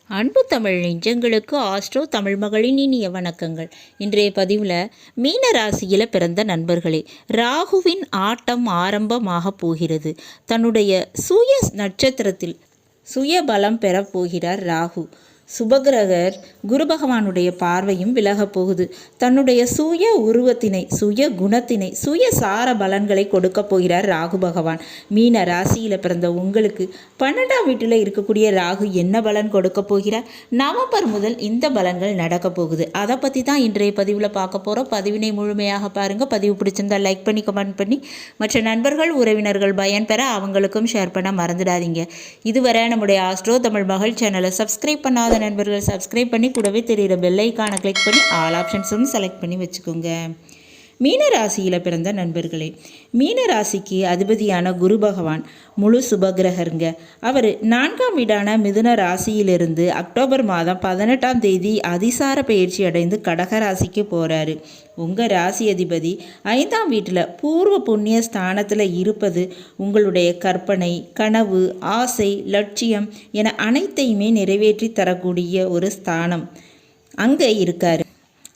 அன்பு தமிழ் நெஞ்சங்களுக்கு ஆஸ்ட்ரோ தமிழ் மகளின் இனிய வணக்கங்கள். இன்றைய பதிவில் மீன ராசியில் பிறந்த நண்பர்களே, ராகுவின் ஆட்டம் ஆரம்பமாக போகிறது. தன்னுடைய சுய நட்சத்திரத்தில் சுய பலம் பெறப்போகிறார் ராகு. சுபகிரகர் குரு பகவானுடைய பார்வையும் விலகப் போகுது. தன்னுடைய சுய உருவத்தினை, சுய குணத்தினை, சுய சார பலன்களை கொடுக்க போகிறார் ராகு பகவான். மீன ராசியில் பிறந்த உங்களுக்கு 12ஆம் வீட்டில் இருக்கக்கூடிய ராகு என்ன பலன் கொடுக்க போகிறார்? நவம்பர் முதல் இந்த பலன்கள் நடக்க போகுது. அதை பற்றி தான் இன்றைய பதிவில் பார்க்க போகிறோம். பதிவினை முழுமையாக பாருங்கள். பதிவு பிடிச்சிருந்தால் லைக் பண்ணி கமெண்ட் பண்ணி மற்ற நண்பர்கள் உறவினர்கள் பயன்பெற அவங்களுக்கும் ஷேர் பண்ண மறந்துடாதீங்க. இதுவரை நம்முடைய ஆஸ்ட்ரோ தமிழ் மகள் சேனலை சப்ஸ்கிரைப் பண்ணாத நண்பர்கள் சப்ஸ்கிரைப் பண்ணி கூடவே தெரிகிற பெல் ஐக்கானை கிளிக் பண்ணி ஆல் ஆப்ஷன்ஸும் செலக்ட் பண்ணி வச்சுக்கோங்க. மீன ராசியில் பிறந்த நண்பர்களே, மீன ராசிக்கு அதிபதியான குரு பகவான் முழு சுபகிரகருங்க. அவர் 4ஆம் வீடான மிதுன ராசியிலிருந்து அக்டோபர் மாதம் 18ஆம் தேதி அதிசார பயிற்சி அடைந்து கடக ராசிக்கு போகிறாரு. உங்கள் ராசி அதிபதி 5ஆம் வீட்டில் பூர்வ புண்ணிய ஸ்தானத்தில் இருப்பது உங்களுடைய கற்பனை, கனவு, ஆசை, லட்சியம் என அனைத்தையுமே நிறைவேற்றி தரக்கூடிய ஒரு ஸ்தானம் அங்கே இருக்கார்.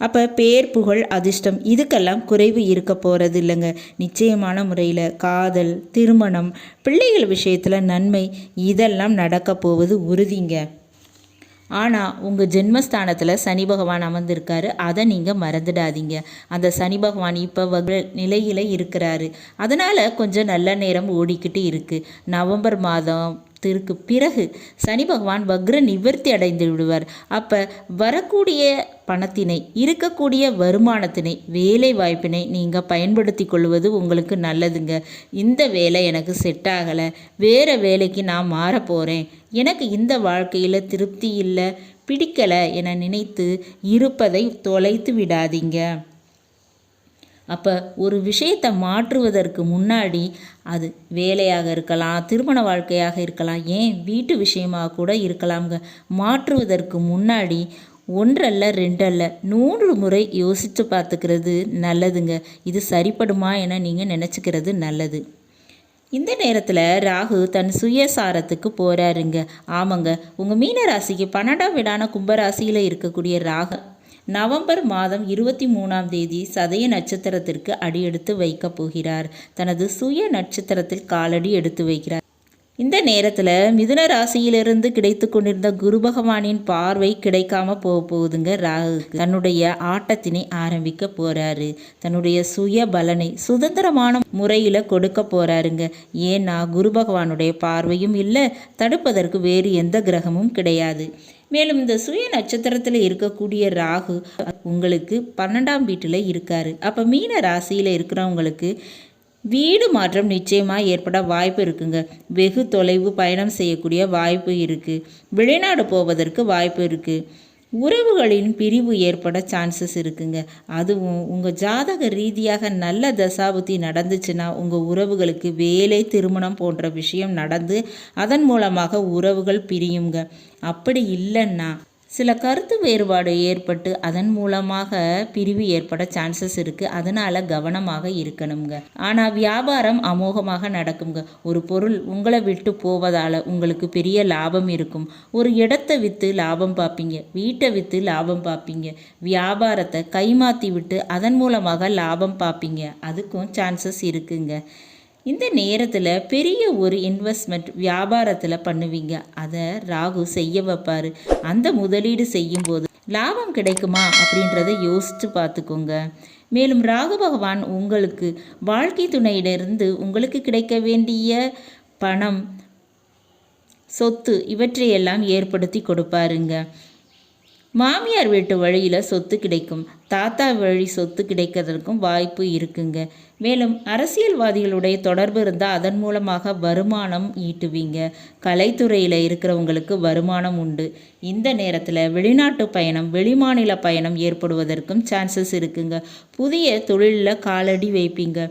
அப்போ பேர், புகழ், அதிர்ஷ்டம் இதுக்கெல்லாம் குறைவு இருக்க போகிறது இல்லைங்க. நிச்சயமான முறையில் காதல், திருமணம், பிள்ளைகள் விஷயத்தில் நன்மை இதெல்லாம் நடக்க போவது உறுதிங்க. ஆனால் உங்கள் ஜென்மஸ்தானத்தில் சனி பகவான் அமர்ந்திருக்காரு. அதை நீங்கள் மறந்துடாதீங்க. அந்த சனி பகவான் இப்போ நிலையில் இருக்கிறாரு. அதனால் கொஞ்சம் நல்ல நேரம் ஓடிக்கிட்டு இருக்குது. நவம்பர் மாதம் பிறகு சனி பகவான் வக்ர நிவர்த்தி அடைந்து விடுவார். அப்போ வரக்கூடிய பணத்தினை, இருக்கக்கூடிய வருமானத்தினை, வேலை வாய்ப்பினை நீங்கள் பயன்படுத்தி கொள்வது உங்களுக்கு நல்லதுங்க. இந்த வேலை எனக்கு செட் ஆகலை, வேறு வேலைக்கு நான் மாற போகிறேன், எனக்கு இந்த வாழ்க்கையில் திருப்தி இல்லை, பிடிக்கலை என நினைத்து இருப்பதை தொலைத்து விடாதீங்க. அப்போ ஒரு விஷயத்தை மாற்றுவதற்கு முன்னாடி, அது வேலையாக இருக்கலாம், திருமண வாழ்க்கையாக இருக்கலாம், ஏன் வீட்டு விஷயமாக கூட இருக்கலாம்ங்க. மாற்றுவதற்கு முன்னாடி 1 அல்ல 2 அல்ல 100 முறை யோசித்து பார்த்துக்கிறது நல்லதுங்க. இது சரிப்படுமா என நீங்கள் நினச்சிக்கிறது நல்லது. இந்த நேரத்தில் ராகு தன் சுயசாரத்துக்கு போகிறாருங்க. ஆமாங்க, உங்கள் மீன ராசிக்கு 12ஆம் வீடான கும்பராசியில் இருக்கக்கூடிய ராகு நவம்பர் மாதம் 23ஆம் தேதி சதய நட்சத்திரத்திற்கு அடியெடுத்து வைக்கப் போகிறார். தனது சுய நட்சத்திரத்தில் காலடி எடுத்து வைக்கிறார். இந்த நேரத்தில் மிதுன ராசியிலிருந்து கிடைத்து கொண்டிருந்த குரு பகவானின் பார்வை கிடைக்காம போகுதுங்க. ராகு தன்னுடைய ஆட்டத்தினை ஆரம்பிக்க போகிறாரு. தன்னுடைய சுய பலனை சுதந்திரமான முறையில் கொடுக்க போகிறாருங்க. ஏன்னா குரு பகவானுடைய பார்வையும் இல்லை, தடுப்பதற்கு வேறு எந்த கிரகமும் கிடையாது. மேலும் இந்த சுய நட்சத்திரத்தில் இருக்கக்கூடிய ராகு உங்களுக்கு 12ஆம் வீட்டில் இருக்காரு. அப்போ மீன ராசியில் இருக்கிறவங்களுக்கு வீடு மாற்றம் நிச்சயமாக ஏற்பட வாய்ப்பு இருக்குங்க. வெகு தொலைவு பயணம் செய்யக்கூடிய வாய்ப்பு இருக்குது. வெளிநாடு போவதற்கு வாய்ப்பு இருக்குது. உறவுகளின் பிரிவு ஏற்பட சான்சஸ் இருக்குங்க. அதுவும் உங்கள் ஜாதக ரீதியாக நல்ல தசாபுத்தி நடந்துச்சுன்னா உங்கள் உறவுகளுக்கு வேலை, திருமணம் போன்ற விஷயம் நடந்து அதன் மூலமாக உறவுகள் பிரியுங்க. அப்படி இல்லைன்னா சில கருத்து வேறுபாடு ஏற்பட்டு அதன் மூலமாக பிரிவு ஏற்பட சான்சஸ் இருக்குது. அதனால் கவனமாக இருக்கணுங்க. ஆனால் வியாபாரம் அமோகமாக நடக்குங்க. ஒரு பொருள் உங்களை விட்டு போவதால் உங்களுக்கு பெரிய லாபம் இருக்கும். ஒரு இடத்தை விற்று லாபம் பார்ப்பீங்க, வீட்டை விற்று லாபம் பார்ப்பீங்க, வியாபாரத்தை கைமாற்றி விட்டு அதன் மூலமாக லாபம் பார்ப்பீங்க. அதுக்கும் சான்சஸ் இருக்குங்க. இந்த நேரத்தில் பெரிய ஒரு இன்வெஸ்ட்மெண்ட் வியாபாரத்தில் பண்ணுவீங்க. அதை ராகு செய்ய வைப்பார். அந்த முதலீடு செய்யும்போது லாபம் கிடைக்குமா அப்படின்றத யோசித்து பார்த்துக்கோங்க. மேலும் ராகு பகவான் உங்களுக்கு வாழ்க்கை துணையிலிருந்து உங்களுக்கு கிடைக்க வேண்டிய பணம், சொத்து இவற்றையெல்லாம் ஏற்படுத்தி கொடுப்பாருங்க. மாமியார் வீட்டு வழியில் சொத்து கிடைக்கும், தாத்தா வழி சொத்து கிடைக்கிறதுக்கும் வாய்ப்பு இருக்குங்க. மேலும் அரசியல்வாதிகளுடைய தொடர்பு இருந்தால் அதன் மூலமாக வருமானம் ஈட்டுவீங்க. கலைத்துறையில் இருக்கிறவங்களுக்கு வருமானம் உண்டு. இந்த நேரத்தில் வெளிநாட்டு பயணம், வெளிமாநில பயணம் ஏற்படுவதற்கும் சான்சஸ் இருக்குங்க. புதிய தொழிலில் காலடி வைப்பீங்க.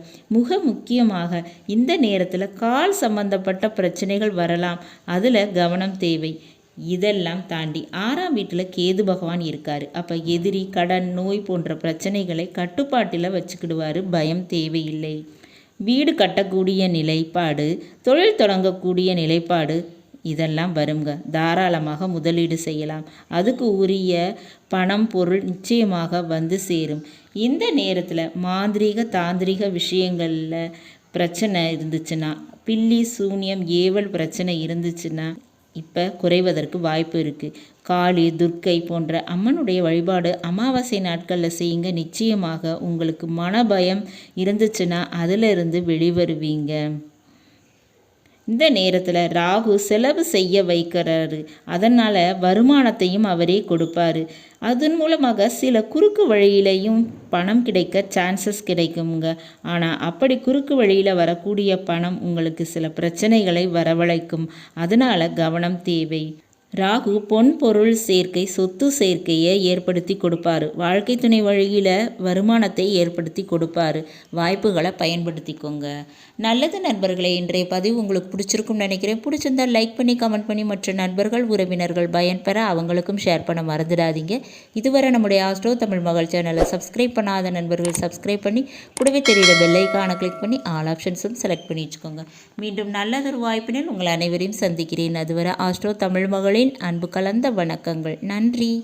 முக்கியமாக இந்த நேரத்தில் கால் சம்பந்தப்பட்ட பிரச்சனைகள் வரலாம், அதில் கவனம் தேவை. இதெல்லாம் தாண்டி 6ஆம் வீட்டில் கேது பகவான் இருக்கார். அப்போ எதிரி, கடன், நோய் போன்ற பிரச்சனைகளை கட்டுப்பாட்டில் வச்சுக்கிடுவார். பயம் தேவையில்லை. வீடு கட்டக்கூடிய நிலைப்பாடு, தொழில் தொடங்கக்கூடிய நிலைப்பாடு இதெல்லாம் வருங்க. தாராளமாக முதலீடு செய்யலாம். அதுக்கு உரிய பணம் பொருள் நிச்சயமாக வந்து சேரும். இந்த நேரத்தில் மாந்திரீக தாந்திரிக விஷயங்களில் பிரச்சனை இருந்துச்சுன்னா, பில்லி சூனியம் ஏவல் பிரச்சனை இருந்துச்சுன்னா இப்போ குறைவதற்கு வாய்ப்பு இருக்குது. காளி, துர்க்கை போன்ற அம்மனுடைய வழிபாடு அமாவாசை நாட்களில் செய்யுங்க. நிச்சயமாக உங்களுக்கு மனபயம் இருந்துச்சுன்னா அதிலிருந்து வெளிவருவீங்க. இந்த நேரத்தில் ராகு செலவு செய்ய வைக்கிறாரு. அதனால் வருமானத்தையும் அவரே கொடுப்பாரு. அதன் மூலமாக சில குறுக்கு வழியிலையும் பணம் கிடைக்க சான்சஸ் கிடைக்குங்க. ஆனால் அப்படி குறுக்கு வழியில் வரக்கூடிய பணம் உங்களுக்கு சில பிரச்சனைகளை வரவழைக்கும். அதனால் கவனம் தேவை. ராகு பொன் பொருள் சேர்க்கை, சொத்து சேர்க்கையை ஏற்படுத்தி கொடுப்பாரு. வாழ்க்கை துணை வழியில் வருமானத்தை ஏற்படுத்தி கொடுப்பாரு. வாய்ப்புகளை பயன்படுத்திக்கோங்க. நல்லது நண்பர்களே, இன்றைய பதிவு உங்களுக்கு பிடிச்சிருக்கும்னு நினைக்கிறேன். பிடிச்சிருந்தால் லைக் பண்ணி, கமெண்ட் பண்ணி மற்ற நண்பர்கள் உறவினர்கள் பயன்பெற அவங்களுக்கும் ஷேர் பண்ண மறந்துடாதீங்க. இதுவரை நம்முடைய ஆஸ்ட்ரோ தமிழ் மகள் சேனலை சப்ஸ்கிரைப் பண்ணாத நண்பர்கள் சப்ஸ்கிரைப் பண்ணி கூடவே தெரியுற பெல் ஐகானை கிளிக் பண்ணி ஆல் ஆப்ஷன்ஸும் செலக்ட் பண்ணி வச்சுக்கோங்க. மீண்டும் நல்லதொரு வாய்ப்பினில் உங்கள் அனைவரையும் சந்திக்கிறேன். அதுவரை ஆஸ்ட்ரோ தமிழ் மகளின் அன்பு கலந்த வணக்கங்கள். நன்றி.